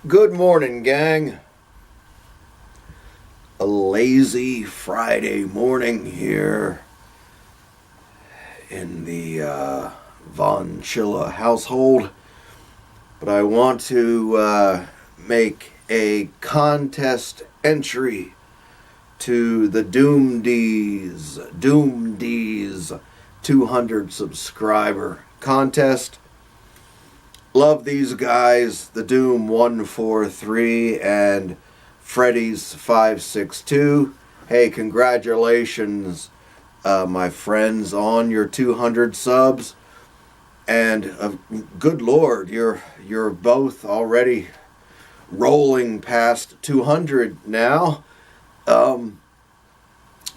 Good morning, gang. A lazy Friday morning here in the Von Chilla household. But I want to make a contest entry to the DOOM-DEEZ 200 subscriber contest. Love these guys, the Doom 143 and Fredeez 562. Hey, congratulations, my friends, on your 200 subs. And good Lord, you're both already rolling past 200 now.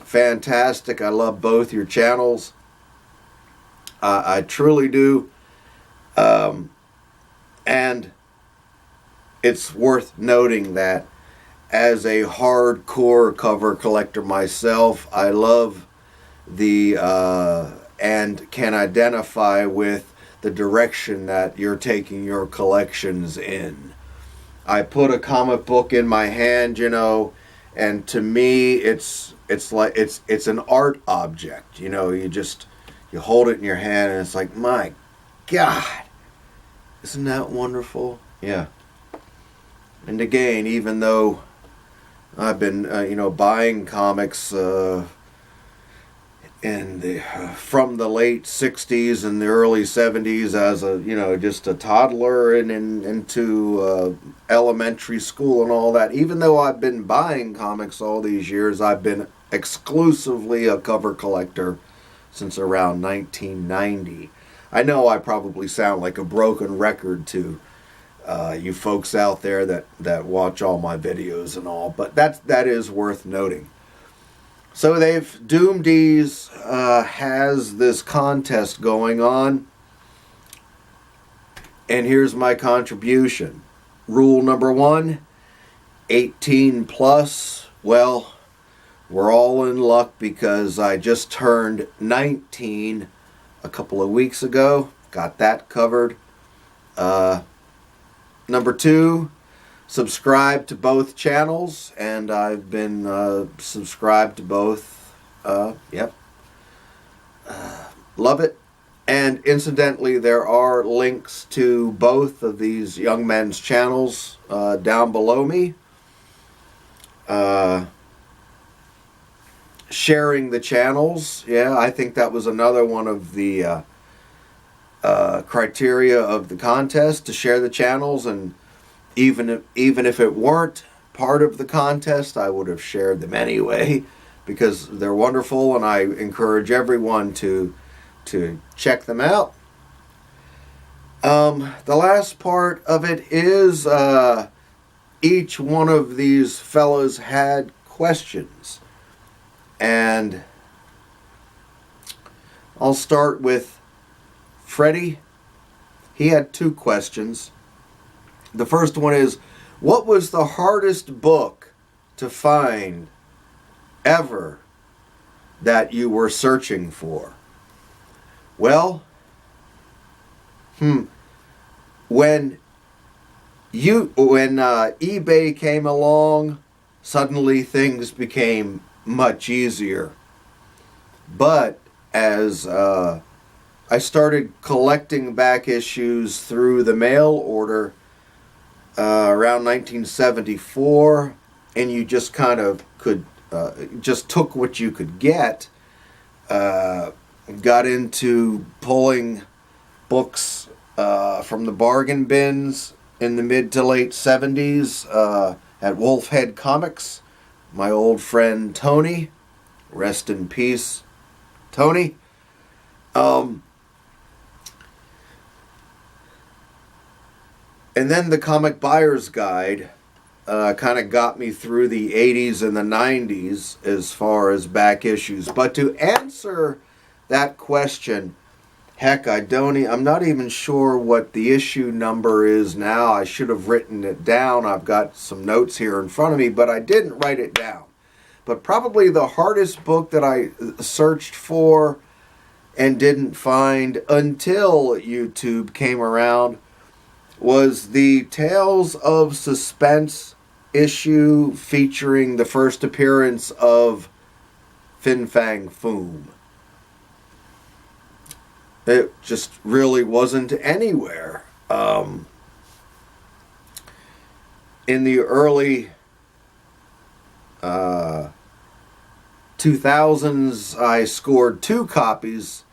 Fantastic. I love both your channels. I truly do. And it's worth noting that as a hardcore cover collector myself, I love the and can identify with the direction that you're taking your collections in. I put a comic book in my hand, and to me it's like it's an art object. You hold it in your hand and it's like, my God, isn't that wonderful? Yeah. And again, even though I've been, buying comics from the late 60s and the early 70s as just a toddler and into elementary school and all that. Even though I've been buying comics all these years, I've been exclusively a cover collector since around 1990. I know I probably sound like a broken record to you folks out there that watch all my videos and all, but that is worth noting. So DOOM-DEEZ has this contest going on, and here's my contribution. Rule number 1, 18 plus. Well, we're all in luck because I just turned 19 a couple of weeks ago. Got that covered. Number 2, subscribe to both channels, and I've been subscribed to both. Yep. Love it. And incidentally, there are links to both of these young men's channels down below me. Sharing the channels, yeah, I think that was another one of the criteria of the contest, to share the channels. And even if it weren't part of the contest, I would have shared them anyway because they're wonderful, and I encourage everyone to check them out. The last part of it is each one of these fellows had questions. And I'll start with Freddie. He had 2 questions. The first one is, what was the hardest book to find ever that you were searching for? Well, when eBay came along, suddenly things became much easier. But as I started collecting back issues through the mail order around 1974, and you just kind of could just took what you could get, got into pulling books from the bargain bins in the mid to late 70s at Wolfhead Comics. My old friend Tony, rest in peace, Tony. And then the Comic Buyer's Guide kind of got me through the 80s and the 90s as far as back issues. But to answer that question, heck, I'm not even sure what the issue number is now. I should have written it down. I've got some notes here in front of me, but I didn't write it down. But probably the hardest book that I searched for and didn't find until YouTube came around was the Tales of Suspense issue featuring the first appearance of Fin Fang Foom. It just really wasn't anywhere. In the early 2000s, I scored 2 copies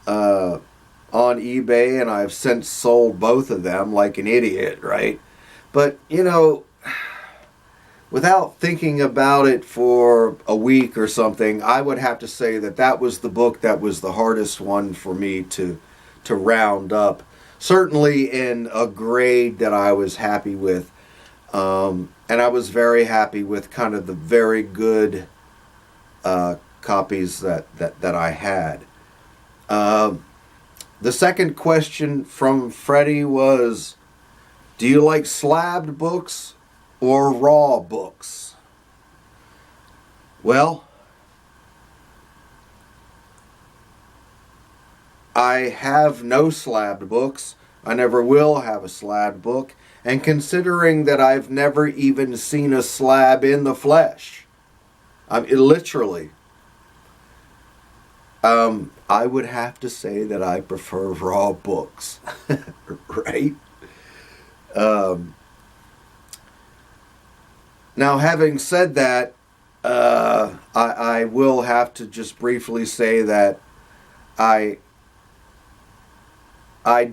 on eBay, and I've since sold both of them like an idiot, right? But, you know, without thinking about it for a week or something, I would have to say that that was the book that was the hardest one for me to round up. Certainly in a grade that I was happy with. And I was very happy with kind of the very good copies that I had. The second question from Freddie was, do you like slabbed books or raw books? Well, I have no slabbed books. I never will have a slabbed book. And considering that I've never even seen a slab in the flesh, literally, I would have to say that I prefer raw books, right? Now, having said that, I will have to just briefly say that I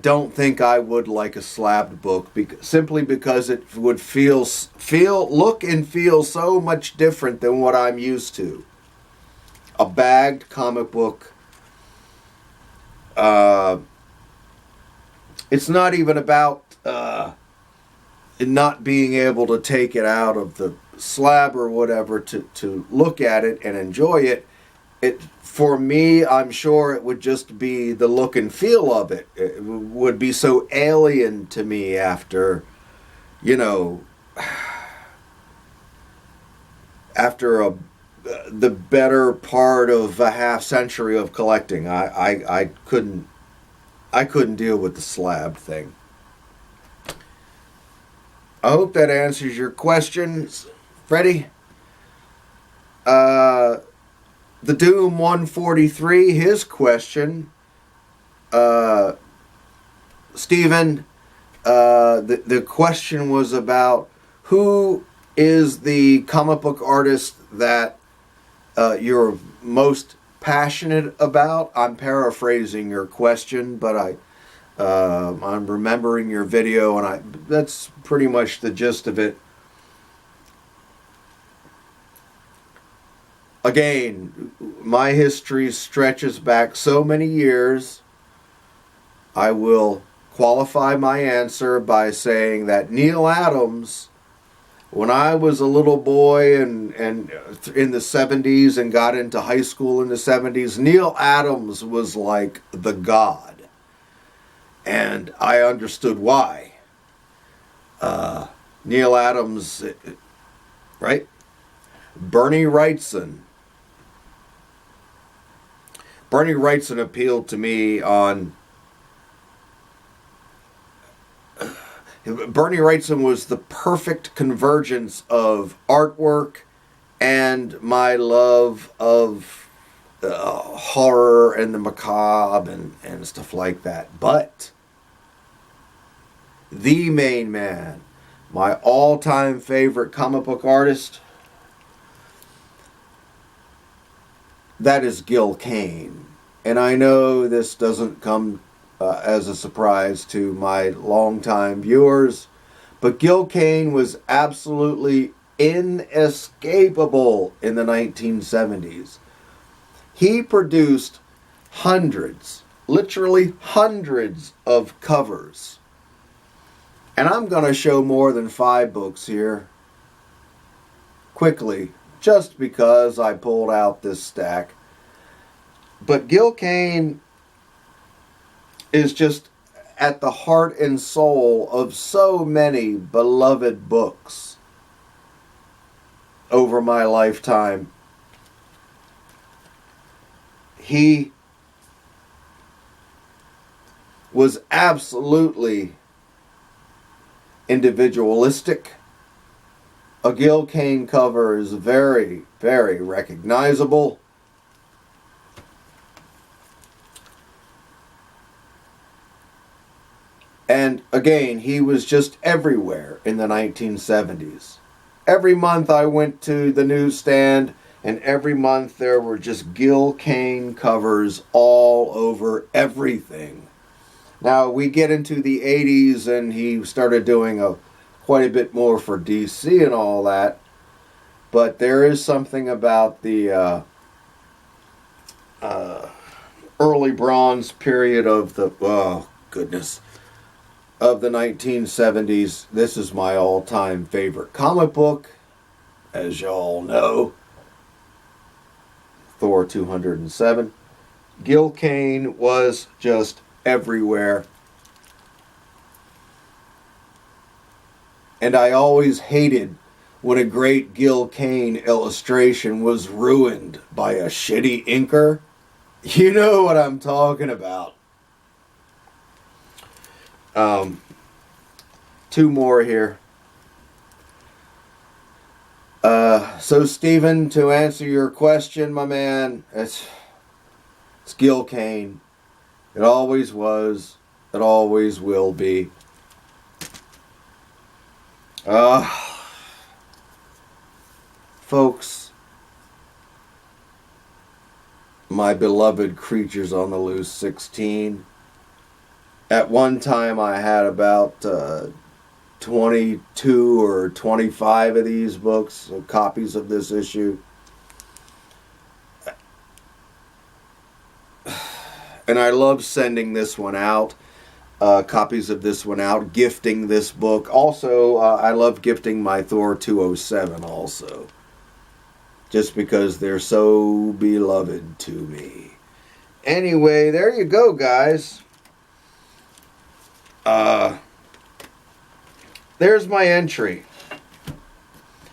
don't think I would like a slabbed book, simply because it would look and feel so much different than what I'm used to. A bagged comic book, it's not even about not being able to take it out of the slab or whatever to look at it and enjoy it. For me, I'm sure it would just be the look and feel of it. It would be so alien to me after, after the better part of a half century of collecting. I couldn't deal with the slab thing. I hope that answers your questions, Freddie. The Doom 143, his question, Stephen, the question was about who is the comic book artist that you're most passionate about. I'm paraphrasing your question, but I'm remembering your video, and that's pretty much the gist of it. Again, my history stretches back so many years. I will qualify my answer by saying that Neil Adams, when I was a little boy and in the 70s and got into high school in the 70s, Neil Adams was like the god. And I understood why. Neil Adams, right? Bernie Wrightson. Bernie Wrightson appealed to me on... Bernie Wrightson was the perfect convergence of artwork and my love of horror and the macabre and stuff like that. But the main man, my all-time favorite comic book artist, that is Gil Kane. And I know this doesn't come as a surprise to my longtime viewers, but Gil Kane was absolutely inescapable in the 1970s. He produced hundreds, literally hundreds of covers. And I'm going to show more than 5 books here quickly, just because I pulled out this stack. But Gil Kane is just at the heart and soul of so many beloved books over my lifetime. He was absolutely individualistic. A Gil Kane cover is very, very recognizable. And again, he was just everywhere in the 1970s. Every month I went to the newsstand, and every month there were just Gil Kane covers all over everything. Now, we get into the 80s, and he started doing quite a bit more for DC and all that. But there is something about the early bronze period of the, oh, goodness, of the 1970s. This is my all-time favorite comic book, as y'all know. Thor 207. Gil Kane was just everywhere. And I always hated when a great Gil Kane illustration was ruined by a shitty inker. You know what I'm talking about. Two more here. So Stephen, to answer your question, my man, it's Gil Kane. It always was. It always will be. Folks, my beloved Creatures on the Loose 16. At one time I had about 22 or 25 of these books, copies of this issue. And I love sending this one out, copies of this one out, gifting this book. Also, I love gifting my Thor 207 also, just because they're so beloved to me. Anyway, there you go, guys. There's my entry.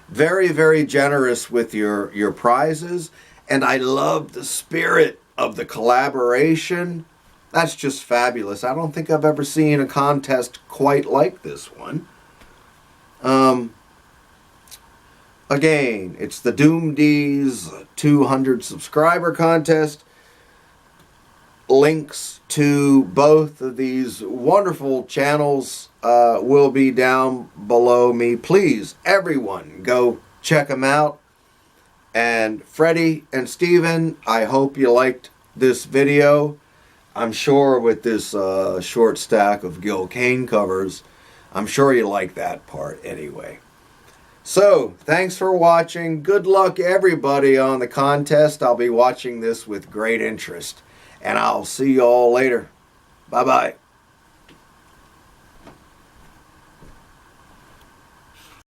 Very, very generous with your prizes, and I love the spirit of the collaboration. That's just fabulous. I don't think I've ever seen a contest quite like this one. Again, it's the DOOM-DEEZ 200 subscriber contest. Links to both of these wonderful channels will be down below me. Please, everyone, go check them out. And Freddie and Steven, I hope you liked this video. I'm sure with this short stack of Gil Kane covers, I'm sure you like that part anyway. So, thanks for watching. Good luck, everybody, on the contest. I'll be watching this with great interest. And I'll see you all later. Bye-bye.